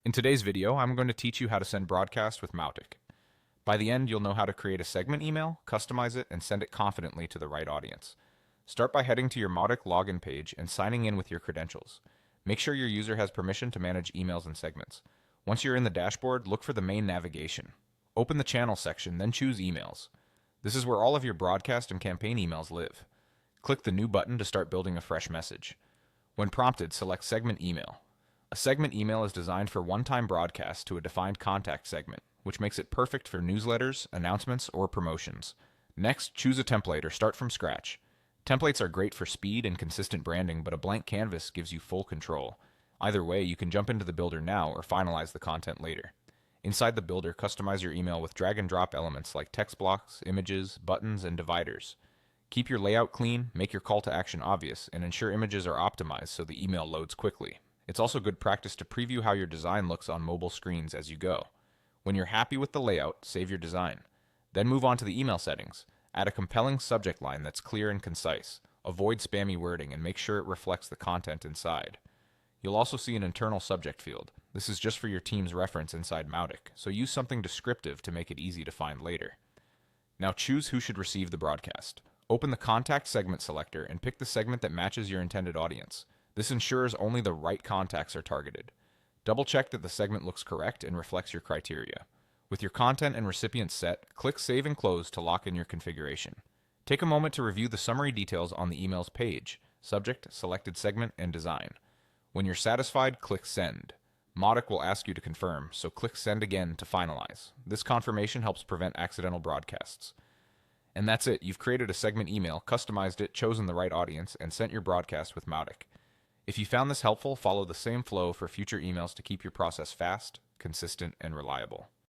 In today's video, I'm going to teach you how to send broadcast with Mautic. By the end, you'll know how to create a segment email, customize it, and send it confidently to the right audience. Start by heading to your Mautic login page and signing in with your credentials. Make sure your user has permission to manage emails and segments. Once you're in the dashboard, look for the main navigation. Open the channel section, then choose emails. This is where all of your broadcast and campaign emails live. Click the new button to start building a fresh message. When prompted, select segment email. A segment email is designed for one-time broadcast to a defined contact segment, which makes it perfect for newsletters, announcements, or promotions. Next, choose a template or start from scratch. Templates are great for speed and consistent branding, but a blank canvas gives you full control. Either way, you can jump into the builder now or finalize the content later. Inside the builder, customize your email with drag and drop elements like text blocks, images, buttons, and dividers. Keep your layout clean, make your call to action obvious, and ensure images are optimized so the email loads quickly. It's also good practice to preview how your design looks on mobile screens as you go. When you're happy with the layout, save your design. Then move on to the email settings. Add a compelling subject line that's clear and concise. Avoid spammy wording and make sure it reflects the content inside. You'll also see an internal subject field. This is just for your team's reference inside Mautic, so use something descriptive to make it easy to find later. Now choose who should receive the broadcast. Open the contact segment selector and pick the segment that matches your intended audience. This ensures only the right contacts are targeted. Double check that the segment looks correct and reflects your criteria. With your content and recipients set, click Save and Close to lock in your configuration. Take a moment to review the summary details on the email's page: subject, selected segment, and design. When you're satisfied, click Send. Mautic will ask you to confirm, so click Send again to finalize. This confirmation helps prevent accidental broadcasts. And that's it. You've created a segment email, customized it, chosen the right audience, and sent your broadcast with Mautic. If you found this helpful, follow the same flow for future emails to keep your process fast, consistent, and reliable.